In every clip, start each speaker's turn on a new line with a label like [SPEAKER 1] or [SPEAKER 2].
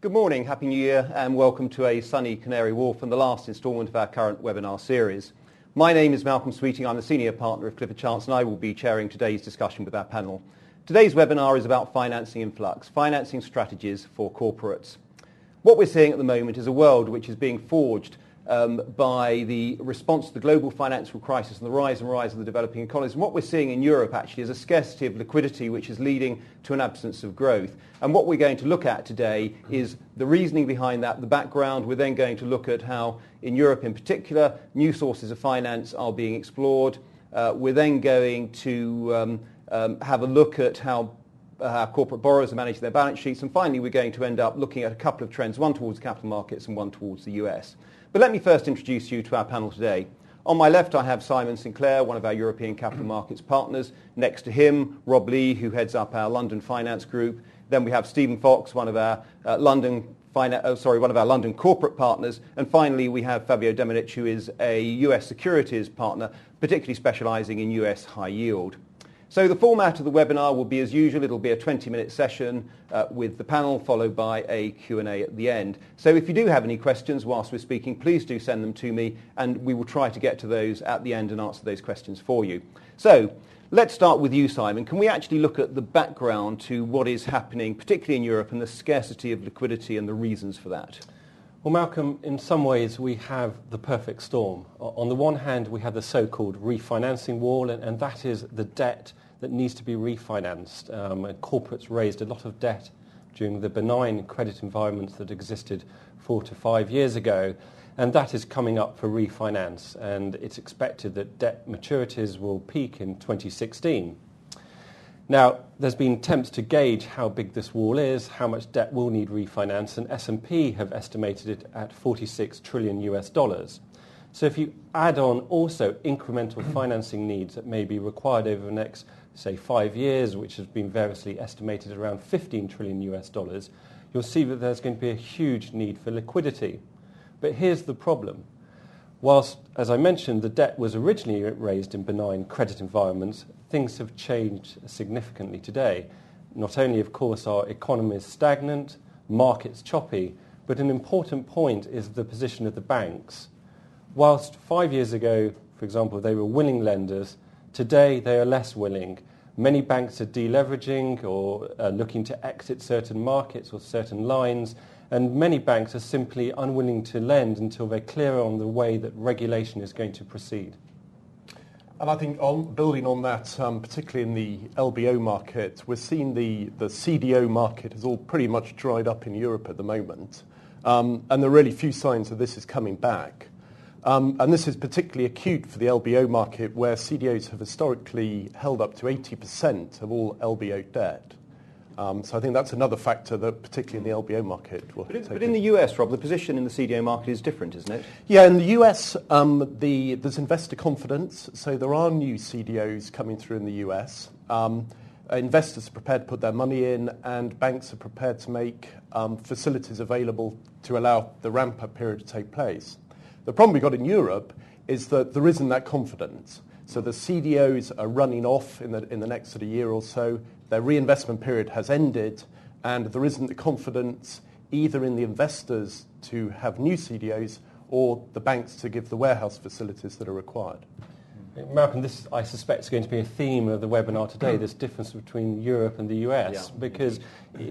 [SPEAKER 1] Good morning, Happy New Year, and welcome to a sunny Canary Wharf and the last instalment of our current webinar series. My name is Malcolm Sweeting. I'm the Senior Partner of Clifford Chance and I will be chairing today's discussion with our panel. Today's webinar is about financing influx, financing strategies for corporates. What we're seeing at the moment is a world which is being forged by the response to the global financial crisis and the rise of the developing economies. And what we're seeing in Europe actually is a scarcity of liquidity which is leading to an absence of growth. And what we're going to look at today is the reasoning behind that, the background. We're then going to look at how in Europe in particular new sources of finance are being explored. We're then going to have a look at how corporate borrowers are managing their balance sheets. And finally we're going to end up looking at a couple of trends, one towards capital markets and one towards the US. But let me first introduce you to our panel today. On my left I have Simon Sinclair, one of our European capital markets partners. Next to him, Rob Lee, who heads up our London finance group. Then we have Stephen Fox, one of our London corporate partners. And finally we have Fabio Demonich, who is a US securities partner, particularly specialising in US high yield. So the format of the webinar will be as usual. It'll be a 20-minute session with the panel, followed by a Q&A at the end. So if you do have any questions whilst we're speaking, please do send them to me, and we will try to get to those at the end and answer those questions for you. So let's start with you, Simon. Can we actually look at the background to what is happening, particularly in Europe, and the scarcity of liquidity and the reasons for that?
[SPEAKER 2] Well, Malcolm, in some ways we have the perfect storm. On the one hand, we have the so-called refinancing wall, and that is the debt that needs to be refinanced. Corporates raised a lot of debt during the benign credit environments that existed 4 to 5 years ago, and that is coming up for refinance, and it's expected that debt maturities will peak in 2016. Now, there's been attempts to gauge how big this wall is, how much debt will need refinance, and S&P have estimated it at $46 trillion US. So if you add on also incremental financing needs that may be required over the next, say, 5 years, which has been variously estimated at around $15 trillion US, you'll see that there's going to be a huge need for liquidity. But here's the problem. Whilst, as I mentioned, the debt was originally raised in benign credit environments, things have changed significantly today. Not only, of course, are economies stagnant, markets choppy, but an important point is the position of the banks. Whilst 5 years ago, for example, they were willing lenders, today they are less willing. Many banks are deleveraging or looking to exit certain markets or certain lines, and many banks are simply unwilling to lend until they're clear on the way that regulation is going to proceed.
[SPEAKER 3] And I think building on that, particularly in the LBO market, we're seeing the CDO market has all pretty much dried up in Europe at the moment, and there are really few signs that this is coming back. And this is particularly acute for the LBO market, where CDOs have historically held up to 80% of all LBO debt. So I think that's another factor that, particularly in the LBO market, will
[SPEAKER 1] But in the US, Rob, the position in the CDO market is different, isn't it?
[SPEAKER 3] Yeah, in the US, there's investor confidence, so there are new CDOs coming through in the US. Investors are prepared to put their money in, and banks are prepared to make facilities available to allow the ramp-up period to take place. The problem we've got in Europe is that there isn't that confidence. So the CDOs are running off in the next sort of year or so. Their reinvestment period has ended, and there isn't the confidence either in the investors to have new CDOs or the banks to give the warehouse facilities that are required.
[SPEAKER 2] Malcolm, this, I suspect, is going to be a theme of the webinar today, this difference between Europe and the US, because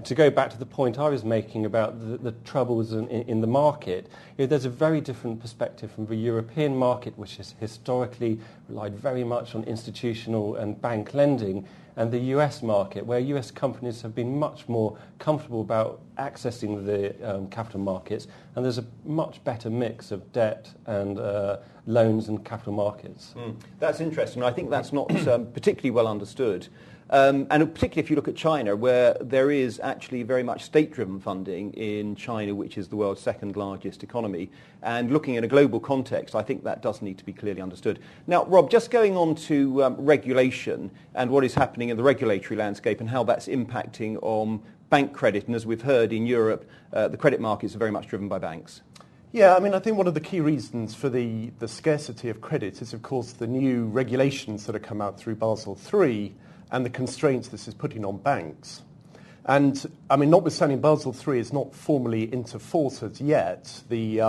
[SPEAKER 2] to go back to the point I was making about the troubles in the market, there's a very different perspective from the European market, which has historically relied very much on institutional and bank lending, and the US market, where US companies have been much more comfortable about accessing the capital markets, and there's a much better mix of debt and loans and capital markets.
[SPEAKER 1] That's interesting. I think that's not particularly well understood. And particularly if you look at China, where there is actually very much state-driven funding in China, which is the world's second largest economy. And looking in a global context, I think that does need to be clearly understood. Now, Rob, just going on to regulation and what is happening in the regulatory landscape and how that's impacting on bank credit. And as we've heard in Europe, the credit markets are very much driven by banks.
[SPEAKER 3] Yeah, I mean, I think one of the key reasons for the scarcity of credit is, of course, the new regulations that have come out through Basel III and the constraints this is putting on banks. And, I mean, notwithstanding Basel III is not formally into force as yet, the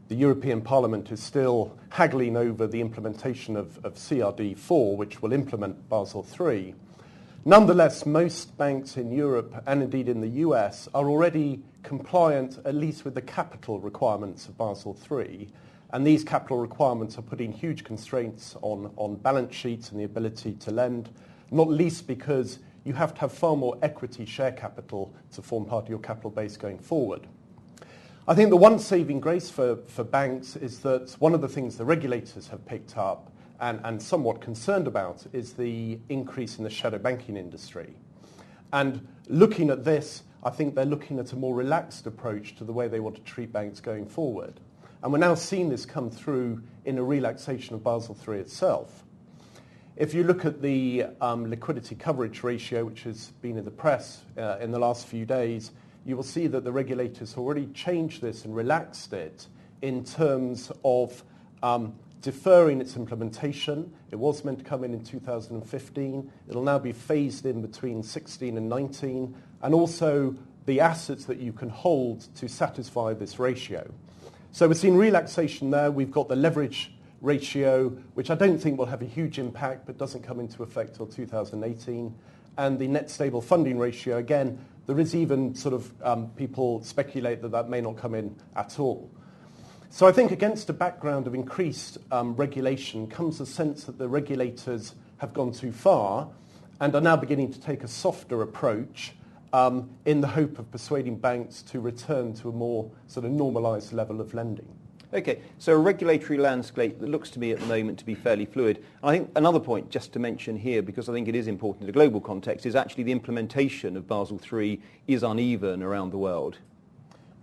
[SPEAKER 3] European Parliament is still haggling over the implementation of CRD4, which will implement Basel III. Nonetheless, most banks in Europe and indeed in the US are already compliant, at least with the capital requirements of Basel III. And these capital requirements are putting huge constraints on balance sheets and the ability to lend, not least because you have to have far more equity share capital to form part of your capital base going forward. I think the one saving grace for banks is that one of the things the regulators have picked up and somewhat concerned about is the increase in the shadow banking industry. And looking at this, I think they're looking at a more relaxed approach to the way they want to treat banks going forward. And we're now seeing this come through in a relaxation of Basel III itself. If you look at the liquidity coverage ratio, which has been in the press in the last few days, you will see that the regulators already changed this and relaxed it in terms of deferring its implementation. It was meant to come in 2015. It'll now be phased in between 16 and 19, and also the assets that you can hold to satisfy this ratio. So we're seeing relaxation there. We've got the leverage ratio, which I don't think will have a huge impact, but doesn't come into effect till 2018. And the net stable funding ratio, again, there is even sort of people speculate that that may not come in at all. So I think against a background of increased regulation comes a sense that the regulators have gone too far and are now beginning to take a softer approach in the hope of persuading banks to return to a more sort of normalised level of lending.
[SPEAKER 1] Okay, so a regulatory landscape that looks to me at the moment to be fairly fluid. I think another point just to mention here, because I think it is important in the global context, is actually the implementation of Basel III is uneven around the world.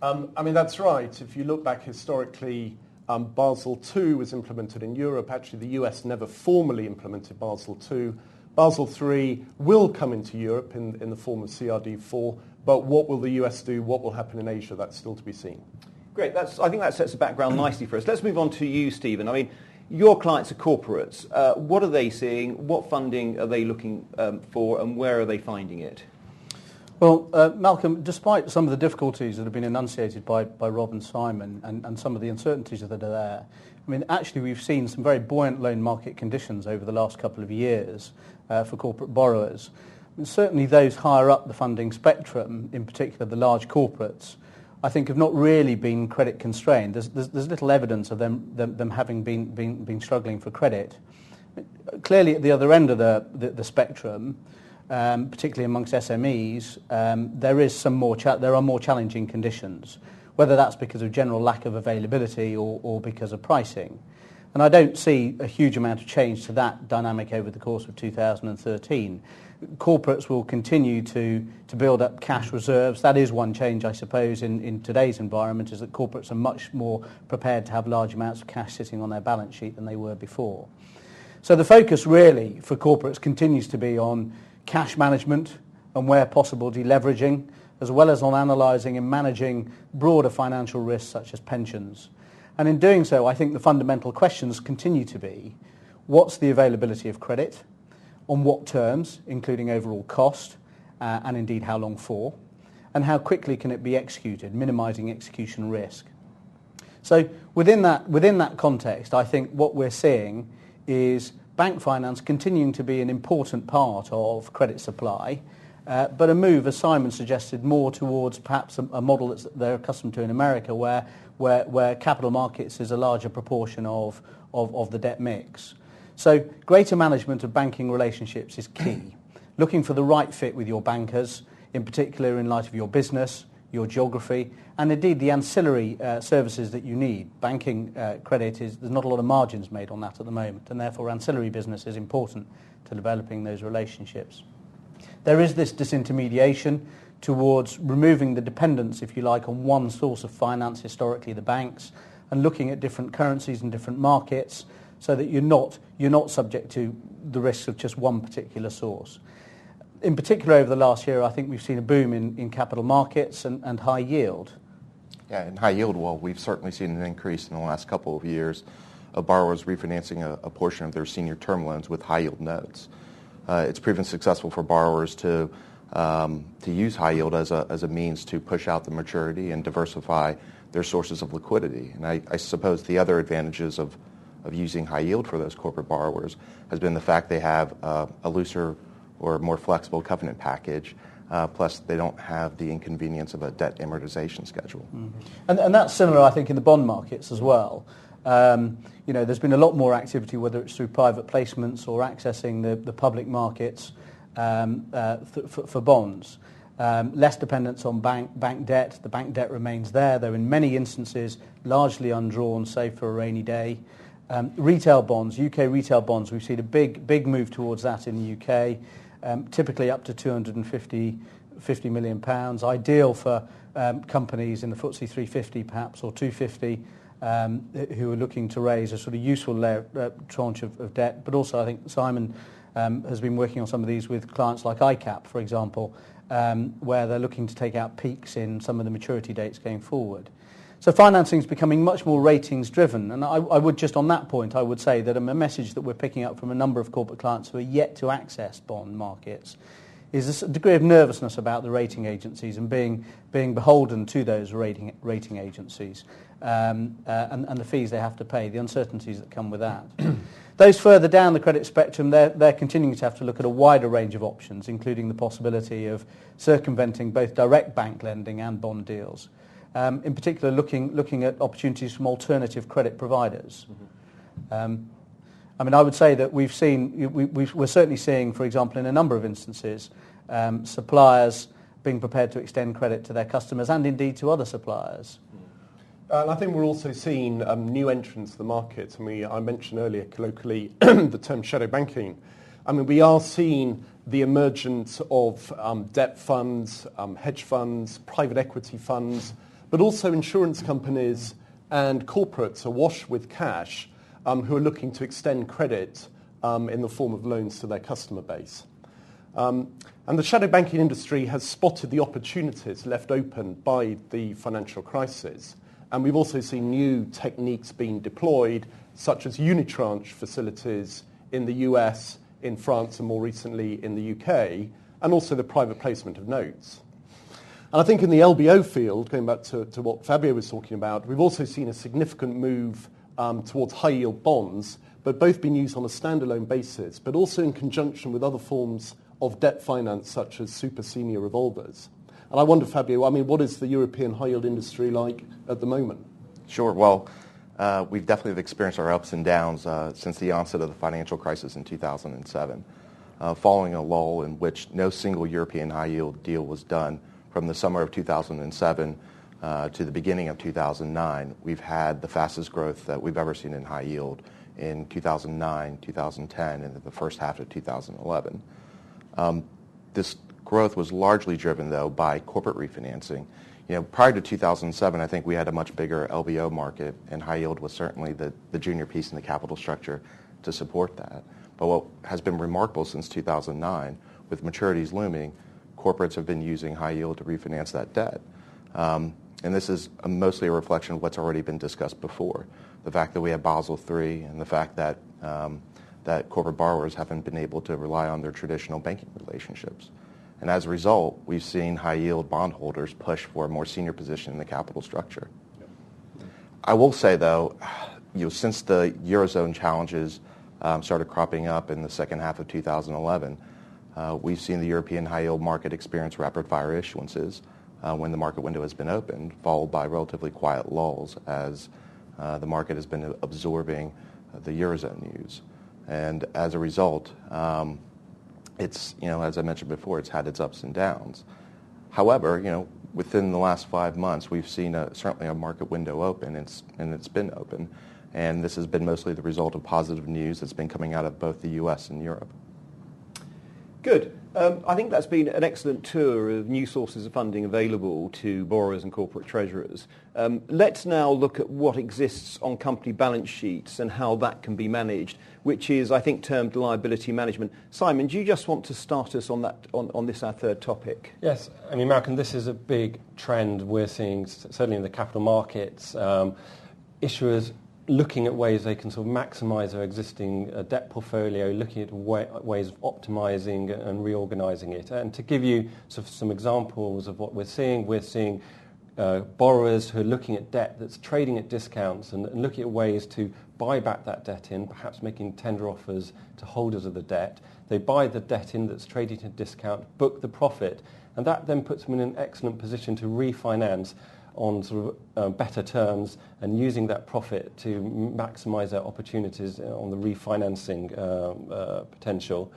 [SPEAKER 3] I mean, that's right. If you look back historically, Basel II was implemented in Europe. Actually, the US never formally implemented Basel II. Basel III will come into Europe in the form of CRD4, but what will the US do? What will happen in Asia? That's still to be seen.
[SPEAKER 1] Great. I think that sets the background nicely for us. Let's move on to you, Stephen. I mean, your clients are corporates. What are they seeing? What funding are they looking for, and where are they finding it?
[SPEAKER 4] Well, Malcolm, despite some of the difficulties that have been enunciated by Rob and Simon and some of the uncertainties that are there, I mean, actually we've seen some very buoyant loan market conditions over the last couple of years for corporate borrowers. And certainly those higher up the funding spectrum, in particular the large corporates, I think have not really been credit constrained. There's little evidence of them having been struggling for credit. Clearly at the other end of the spectrum, particularly amongst SMEs, there are more challenging conditions, whether that's because of general lack of availability or because of pricing. And I don't see a huge amount of change to that dynamic over the course of 2013. Corporates will continue to build up cash reserves. That is one change, I suppose, in today's environment, is that corporates are much more prepared to have large amounts of cash sitting on their balance sheet than they were before. So the focus really for corporates continues to be on cash management and, where possible, deleveraging, as well as on analysing and managing broader financial risks such as pensions. And in doing so, I think the fundamental questions continue to be, what's the availability of credit, on what terms, including overall cost, and indeed how long for, and how quickly can it be executed, minimising execution risk. So within that context, I think what we're seeing is bank finance continuing to be an important part of credit supply, but a move, as Simon suggested, more towards perhaps a model that they're accustomed to in America, where capital markets is a larger proportion of the debt mix. So greater management of banking relationships is key. Looking for the right fit with your bankers, in particular in light of your business, your geography, and indeed the ancillary services that you need. Banking credit, there's not a lot of margins made on that at the moment, and therefore ancillary business is important to developing those relationships. There is this disintermediation towards removing the dependence, if you like, on one source of finance, historically the banks, and looking at different currencies and different markets, so that you're not subject to the risks of just one particular source. In particular, over the last year, I think we've seen a boom in capital markets and high yield.
[SPEAKER 5] Yeah, in high yield, well, we've certainly seen an increase in the last couple of years of borrowers refinancing a portion of their senior term loans with high yield notes. It's proven successful for borrowers to to use high yield as a means to push out the maturity and diversify their sources of liquidity. And I suppose the other advantages of using high yield for those corporate borrowers has been the fact they have a looser or more flexible covenant package, plus they don't have the inconvenience of a debt amortization schedule.
[SPEAKER 4] Mm-hmm. And that's similar, I think, in the bond markets as well. There's been a lot more activity, whether it's through private placements or accessing the public markets for bonds. Less dependence on bank debt. The bank debt remains there, though in many instances largely undrawn, save for a rainy day. Retail bonds, UK retail bonds, we've seen a big move towards that in the UK, typically up to £250 million, ideal for companies in the FTSE 350 perhaps, or 250, who are looking to raise a sort of useful tranche of debt. But also I think Simon has been working on some of these with clients like ICAP, for example, where they're looking to take out peaks in some of the maturity dates going forward. So financing is becoming much more ratings driven, and I would just on that point I would say that a message that we're picking up from a number of corporate clients who are yet to access bond markets is a degree of nervousness about the rating agencies and being beholden to those rating agencies and the fees they have to pay, the uncertainties that come with that. Those further down the credit spectrum, they're continuing to have to look at a wider range of options, including the possibility of circumventing both direct bank lending and bond deals. In particular, looking at opportunities from alternative credit providers. I would say that we're certainly seeing, for example, in a number of instances, suppliers being prepared to extend credit to their customers and indeed to other suppliers.
[SPEAKER 3] And I think we're also seeing new entrants to the market. I mentioned earlier colloquially the term shadow banking. We are seeing the emergence of debt funds, hedge funds, private equity funds, but also insurance companies and corporates awash with cash who are looking to extend credit in the form of loans to their customer base. And the shadow banking industry has spotted the opportunities left open by the financial crisis. And we've also seen new techniques being deployed, such as unitranche facilities in the US, in France, and more recently in the UK, and also the private placement of notes. And I think in the LBO field, going back to what Fabio was talking about, we've also seen a significant move towards high-yield bonds, but both being used on a standalone basis, but also in conjunction with other forms of debt finance, such as super senior revolvers. And I wonder, Fabio, what is the European high-yield industry like at the moment?
[SPEAKER 5] Sure. Well, we've definitely experienced our ups and downs since the onset of the financial crisis in 2007. Following a lull in which no single European high-yield deal was done from the summer of 2007 to the beginning of 2009, we've had the fastest growth that we've ever seen in high yield in 2009, 2010, and the first half of 2011. This growth was largely driven, though, by corporate refinancing. Prior to 2007, I think we had a much bigger LBO market, and high yield was certainly the junior piece in the capital structure to support that. But what has been remarkable since 2009, with maturities looming, corporates have been using high yield to refinance that debt. And this is mostly a reflection of what's already been discussed before. The fact that we have Basel III and the fact that that corporate borrowers haven't been able to rely on their traditional banking relationships. And as a result, we've seen high-yield bondholders push for a more senior position in the capital structure. Yep. I will say, though, since the Eurozone challenges started cropping up in the second half of 2011, we've seen the European high-yield market experience rapid-fire issuances when the market window has been opened, followed by relatively quiet lulls as the market has been absorbing the Eurozone news. And as a result, it's, as I mentioned before, it's had its ups and downs. However, within the last 5 months, we've seen certainly a market window open, and it's been open. And this has been mostly the result of positive news that's been coming out of both the US and Europe.
[SPEAKER 1] Good. I think that's been an excellent tour of new sources of funding available to borrowers and corporate treasurers. Let's now look at what exists on company balance sheets and how that can be managed, which is, I think, termed liability management. Simon, do you just want to start us on that, on this, our third topic?
[SPEAKER 2] Yes. Malcolm, this is a big trend we're seeing, certainly in the capital markets. Issuers looking at ways they can sort of maximise their existing debt portfolio, looking at ways of optimising and reorganising it. And to give you sort of some examples of what we're seeing borrowers who are looking at debt that's trading at discounts and looking at ways to buy back that debt in, perhaps making tender offers to holders of the debt. They buy the debt in that's trading at discount, book the profit, and that then puts them in an excellent position to refinance on sort of better terms and using that profit to maximise their opportunities on the refinancing potential.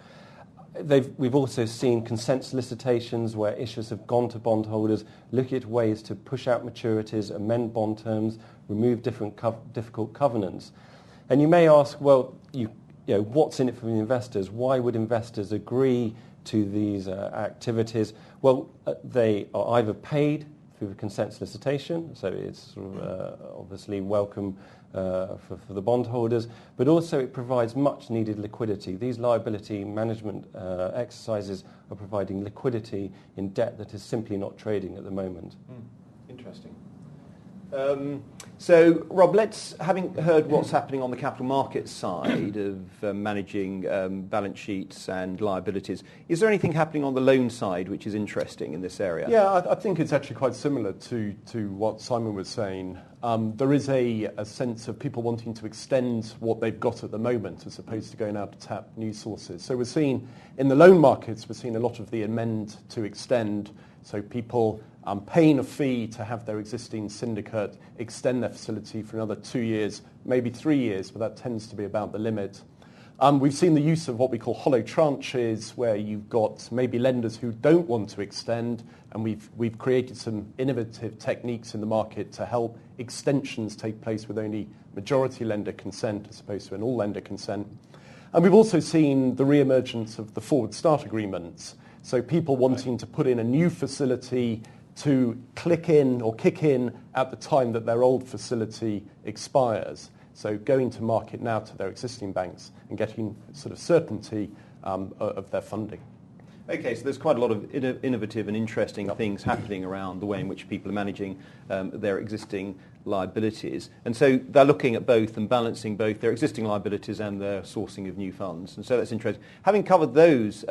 [SPEAKER 2] We've also seen consent solicitations where issuers have gone to bondholders, looking at ways to push out maturities, amend bond terms, remove difficult covenants. And you may ask, well, you know, what's in it for the investors? Why would investors agree to these activities? Well, they are either paid through a consent solicitation, so it's sort of, obviously welcome for the bondholders, but also it provides much needed liquidity. These liability management exercises are providing liquidity in debt that is simply not trading at the moment.
[SPEAKER 1] Interesting. So, Rob, having heard what's happening on the capital markets side of managing balance sheets and liabilities, is there anything happening on the loan side which is interesting in this area?
[SPEAKER 3] Yeah, I think it's actually quite similar to what Simon was saying. There is a sense of people wanting to extend what they've got at the moment as opposed to going out to tap new sources. So we're seeing, in the loan markets, we're seeing a lot of the amend to extend, so people paying a fee to have their existing syndicate extend their facility for another 2 years, maybe 3 years, but that tends to be about the limit. We've seen the use of what we call hollow tranches, where you've got maybe lenders who don't want to extend, and we've created some innovative techniques in the market to help extensions take place with only majority lender consent as opposed to an all lender consent. And we've also seen the re-emergence of the forward start agreements, so people wanting to put in a new facility to click in or kick in at the time that their old facility expires. So going to market now to their existing banks and getting sort of certainty of their funding.
[SPEAKER 1] Okay, so there's quite a lot of innovative and interesting things happening around the way in which people are managing their existing liabilities. And so they're looking at both and balancing both their existing liabilities and their sourcing of new funds. And so that's interesting. Having covered those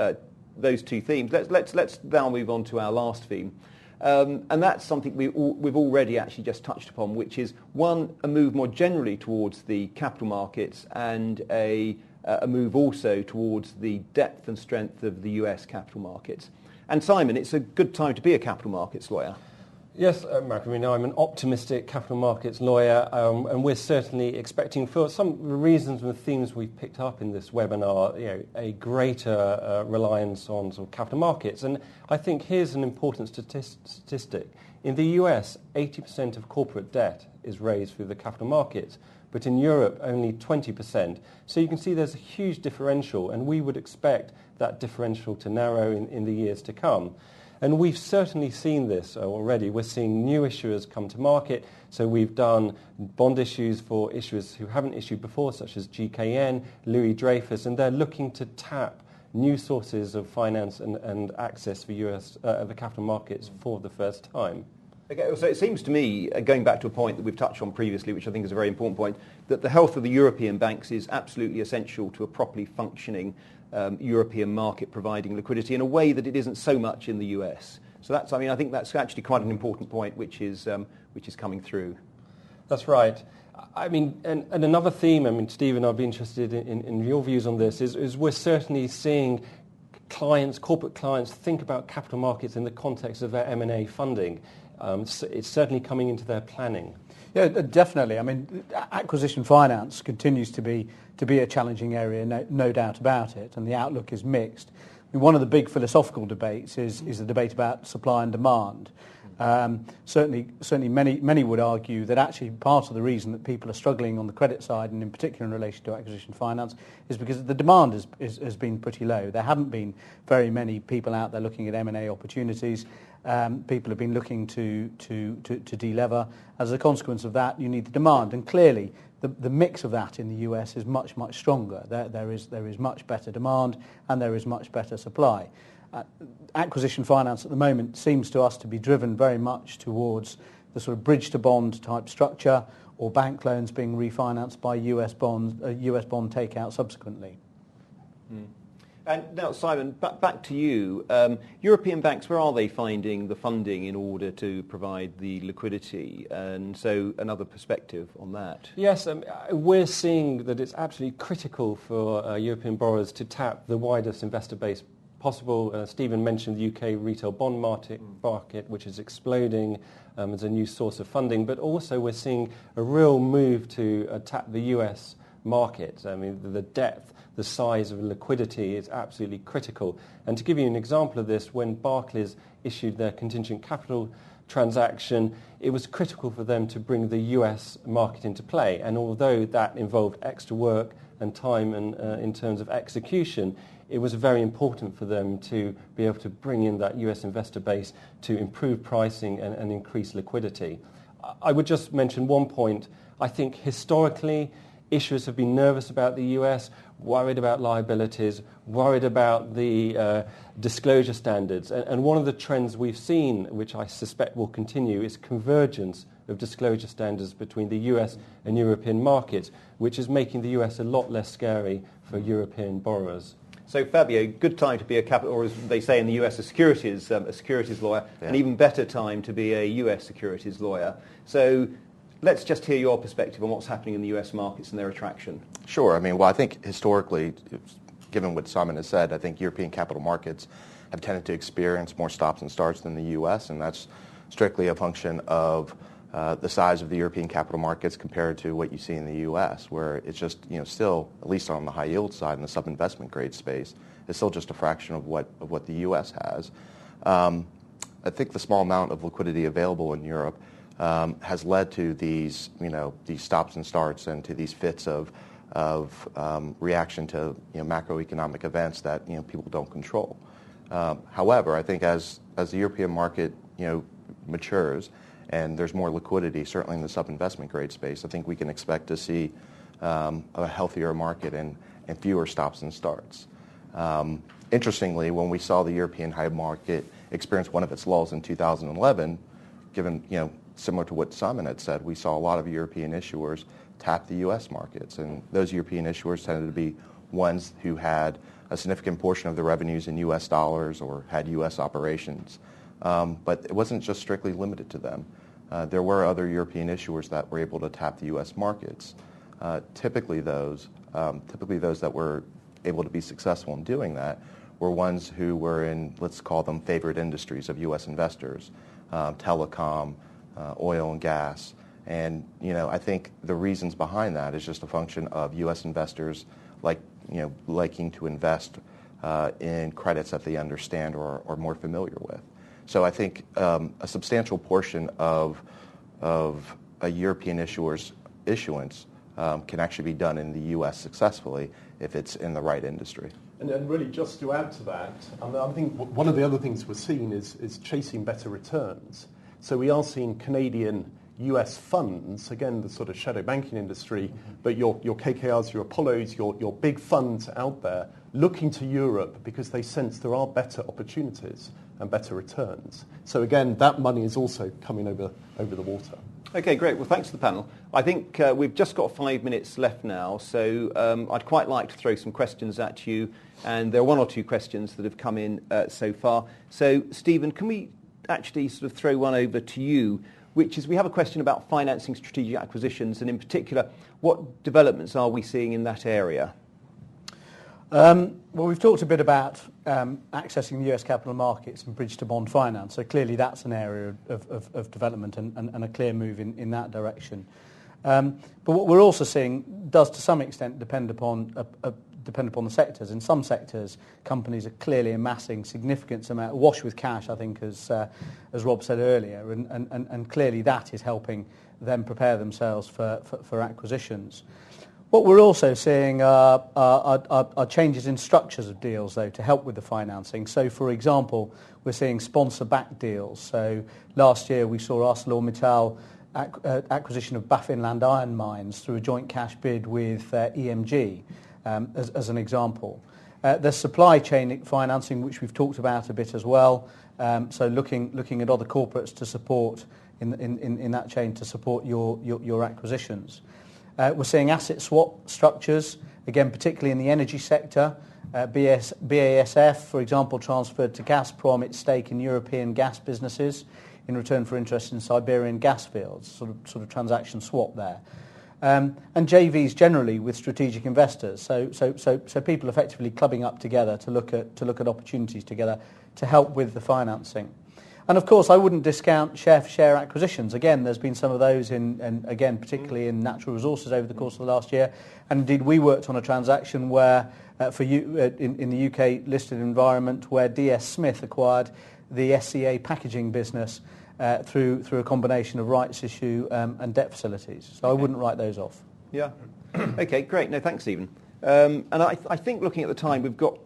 [SPEAKER 1] two themes, let's now move on to our last theme. And that's something we've already actually just touched upon, which is, one, a move more generally towards the capital markets and a move also towards the depth and strength of the US capital markets. And Simon, it's a good time to be a capital markets lawyer.
[SPEAKER 2] Yes, Malcolm, you know, I'm an optimistic capital markets lawyer, and we're certainly expecting, for some reasons and the themes we've picked up in this webinar, you know, a greater reliance on sort of capital markets. And I think here's an important statistic. In the US, 80% of corporate debt is raised through the capital markets, but in Europe, only 20%. So you can see there's a huge differential, and we would expect that differential to narrow in the years to come. And we've certainly seen this already. We're seeing new issuers come to market. So we've done bond issues for issuers who haven't issued before, such as GKN, Louis Dreyfus, and they're looking to tap new sources of finance and access for the capital markets for the first time.
[SPEAKER 1] Okay, so it seems to me, going back to a point that we've touched on previously, which I think is a very important point, that the health of the European banks is absolutely essential to a properly functioning European market providing liquidity in a way that it isn't so much in the US. So that's, I think that's actually quite an important point, which is coming through.
[SPEAKER 2] That's right. I mean, and another theme, Stephen, I'd be interested in your views on this, is we're certainly seeing corporate clients think about capital markets in the context of their M&A funding. It's certainly coming into their planning.
[SPEAKER 4] Yeah, definitely. I mean, acquisition finance continues to be a challenging area, no doubt about it, and the outlook is mixed. I mean, one of the big philosophical debates is the debate about supply and demand. Certainly, many would argue that actually part of the reason that people are struggling on the credit side, and in particular in relation to acquisition finance, is because the demand has been pretty low. There haven't been very many people out there looking at M&A opportunities. People have been looking to de-lever. As a consequence of that, you need the demand, and clearly the mix of that in the US is much stronger. There is much better demand and there is much better supply. Acquisition finance at the moment seems to us to be driven very much towards the sort of bridge to bond type structure, or bank loans being refinanced by US bond takeout subsequently.
[SPEAKER 1] And now, Simon, back to you. European banks, where are they finding the funding in order to provide the liquidity? And so another perspective on that.
[SPEAKER 2] Yes, we're seeing that it's absolutely critical for European borrowers to tap the widest investor base possible. Stephen mentioned the UK retail bond market, which is exploding as a new source of funding, but also we're seeing a real move to tap the US market. I mean, the depth, the size of liquidity is absolutely critical. And to give you an example of this, when Barclays issued their contingent capital transaction, it was critical for them to bring the US market into play. And although that involved extra work and time and in terms of execution, it was very important for them to be able to bring in that US investor base to improve pricing and increase liquidity. I would just mention one point. I think historically, issuers have been nervous about the US, worried about liabilities, worried about the disclosure standards. And one of the trends we've seen, which I suspect will continue, is convergence of disclosure standards between the US and European markets, which is making the US a lot less scary for European borrowers.
[SPEAKER 1] So, Fabio, good time to be a capital, or as they say in the US, a securities lawyer,
[SPEAKER 5] Yeah.
[SPEAKER 1] An even better time to be a US securities lawyer. So let's just hear your perspective on what's happening in the US markets and their attraction.
[SPEAKER 5] Sure. I mean, well, I think historically, given what Simon has said, I think European capital markets have tended to experience more stops and starts than the U.S., and that's strictly a function of the size of the European capital markets compared to what you see in the U.S., where it's just, still, at least on the high yield side in the sub-investment grade space, it's still just a fraction of what the U.S. has. I think the small amount of liquidity available in Europe has led to these stops and starts and to these fits of reaction to macroeconomic events that people don't control. However, I think as the European market matures and there's more liquidity, certainly in the sub-investment grade space, I think we can expect to see a healthier market and fewer stops and starts. Interestingly, when we saw the European high market experience one of its lulls in 2011, given similar to what Simon had said, we saw a lot of European issuers tap the U.S. markets, and those European issuers tended to be ones who had a significant portion of their revenues in U.S. dollars or had U.S. operations. But it wasn't just strictly limited to them. There were other European issuers that were able to tap the U.S. markets. Typically those that were able to be successful in doing that were ones who were in, let's call them, favored industries of U.S. investors, telecom, oil and gas. And I think the reasons behind that is just a function of U.S. investors liking to invest in credits that they understand or are more familiar with. So I think a substantial portion of a European issuer's issuance can actually be done in the U.S. successfully if it's in the right industry.
[SPEAKER 3] And really, just to add to that, I think one of the other things we're seeing is chasing better returns. So we are seeing Canadian US funds, again, the sort of shadow banking industry, but your KKRs, your Apollos, your big funds out there looking to Europe because they sense there are better opportunities and better returns. So again, that money is also coming over the water.
[SPEAKER 1] Okay, great. Well, thanks to the panel. I think we've just got 5 minutes left now, so I'd quite like to throw some questions at you, and there are 1 or 2 questions that have come in so far. So, Stephen, can we actually sort of throw one over to you, which is we have a question about financing strategic acquisitions, and in particular, what developments are we seeing in that area?
[SPEAKER 4] Well, we've talked a bit about accessing the US capital markets and bridge-to-bond finance. So clearly that's an area of development and a clear move in that direction. But what we're also seeing does to some extent depend upon the sectors. In some sectors, companies are clearly amassing significant amount, awash with cash, I think, as Rob said earlier, and clearly that is helping them prepare themselves for acquisitions. What we're also seeing are changes in structures of deals, though, to help with the financing. So, for example, we're seeing sponsor-backed deals. So last year we saw ArcelorMittal acquisition of Baffinland iron mines through a joint cash bid with EMG, as an example. There's supply chain financing, which we've talked about a bit as well. So looking at other corporates to support in that chain to support your acquisitions. We're seeing asset swap structures, again, particularly in the energy sector. BASF, for example, transferred to Gazprom its stake in European gas businesses in return for interest in Siberian gas fields, sort of transaction swap there. And JVs generally with strategic investors, so people effectively clubbing up together to look at opportunities together to help with the financing. And of course, I wouldn't discount share-for-share acquisitions. Again, there's been some of those particularly in natural resources over the course of the last year. And indeed, we worked on a transaction where, in the UK listed environment, where DS Smith acquired the SCA packaging business through a combination of rights issue and debt facilities. So I wouldn't write those off.
[SPEAKER 1] Yeah. Okay, great. No, thanks, Stephen. And I think looking at the time, we've got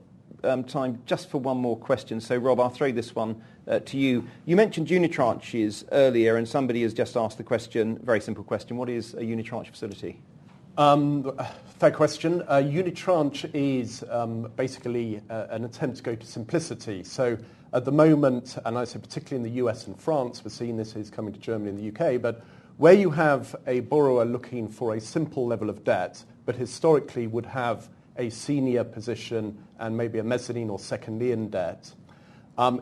[SPEAKER 1] time just for one more question. So, Rob, I'll throw this one to you. You mentioned unitranches earlier, and somebody has just asked the question, very simple question, what is a unitranche facility?
[SPEAKER 3] Fair question. Unitranche is basically an attempt to go to simplicity. So at the moment, and I say particularly in the US and France, we're seeing this is coming to Germany and the UK, but where you have a borrower looking for a simple level of debt, but historically would have a senior position and maybe a mezzanine or second lien debt,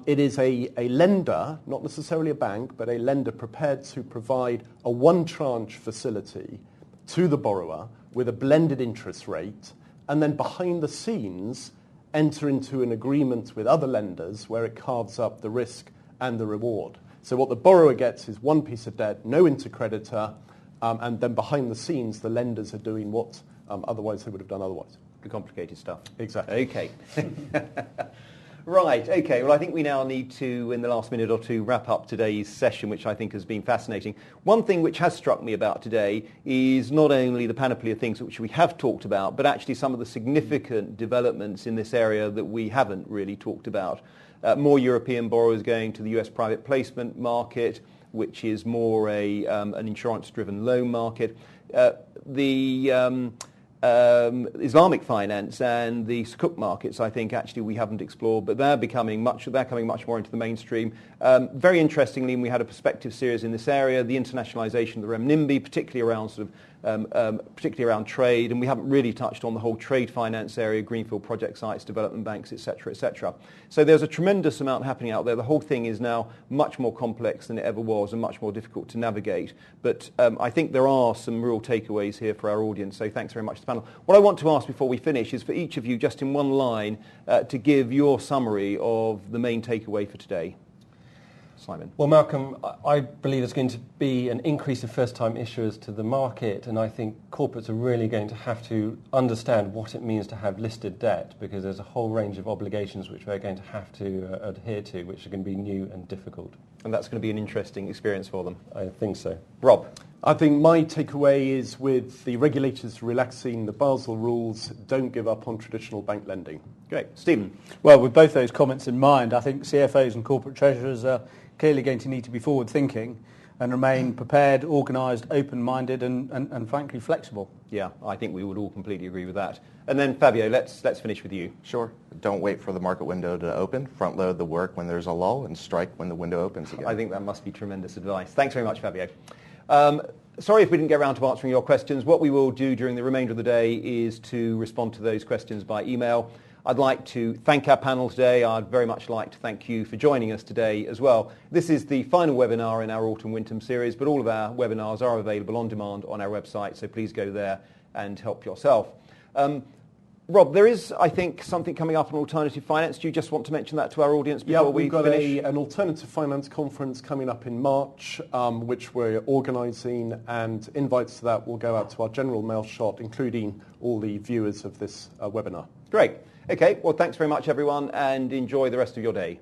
[SPEAKER 3] it is a lender, not necessarily a bank, but a lender prepared to provide a one tranche facility to the borrower with a blended interest rate, and then behind the scenes enter into an agreement with other lenders where it carves up the risk and the reward. So what the borrower gets is one piece of debt, no intercreditor, and then behind the scenes the lenders are doing what otherwise they would have done otherwise.
[SPEAKER 1] The complicated stuff.
[SPEAKER 3] Exactly.
[SPEAKER 1] Okay. Right, okay. Well, I think we now need to, in the last minute or two, wrap up today's session, which I think has been fascinating. One thing which has struck me about today is not only the panoply of things which we have talked about, but actually some of the significant developments in this area that we haven't really talked about. More European borrowers going to the US private placement market, which is more an insurance-driven loan market. Islamic finance and the Sukuk markets, I think, actually we haven't explored, but they're coming much more into the mainstream. Very interestingly, we had a perspective series in this area, the internationalization of the renminbi, particularly around trade, and we haven't really touched on the whole trade finance area, greenfield project sites, development banks, etc., etc. So there's a tremendous amount happening out there. The whole thing is now much more complex than it ever was and much more difficult to navigate. But I think there are some real takeaways here for our audience, so thanks very much to the panel. What I want to ask before we finish is for each of you, just in one line, to give your summary of the main takeaway for today. Simon.
[SPEAKER 2] Well, Malcolm, I believe there's going to be an increase of first-time issuers to the market, and I think corporates are really going to have to understand what it means to have listed debt, because there's a whole range of obligations which they're going to have to adhere to, which are going to be new and difficult.
[SPEAKER 1] And that's going to be an interesting experience for them.
[SPEAKER 2] I think so.
[SPEAKER 1] Rob.
[SPEAKER 3] I think my takeaway is with the regulators relaxing the Basel rules, don't give up on traditional bank lending.
[SPEAKER 1] Great. Stephen.
[SPEAKER 4] Well, with both those comments in mind, I think CFOs and corporate treasurers are clearly going to need to be forward-thinking and remain prepared, organised, open-minded and frankly flexible.
[SPEAKER 1] Yeah, I think we would all completely agree with that. And then Fabio, let's finish with you.
[SPEAKER 5] Sure. Don't wait for the market window to open. Front load the work when there's a lull and strike when the window opens again.
[SPEAKER 1] I think that must be tremendous advice. Thanks very much, Fabio. Sorry if we didn't get around to answering your questions. What we will do during the remainder of the day is to respond to those questions by email. I'd like to thank our panel today. I'd very much like to thank you for joining us today as well. This is the final webinar in our autumn-winter series, but all of our webinars are available on demand on our website, so please go there and help yourself. Rob, there is, I think, something coming up on alternative finance. Do you just want to mention that to our audience before we finish?
[SPEAKER 3] We've got an alternative finance conference coming up in March, which we're organising, and invites to that will go out to our general mail shot, including all the viewers of this webinar.
[SPEAKER 1] Great. Okay, well, thanks very much, everyone, and enjoy the rest of your day.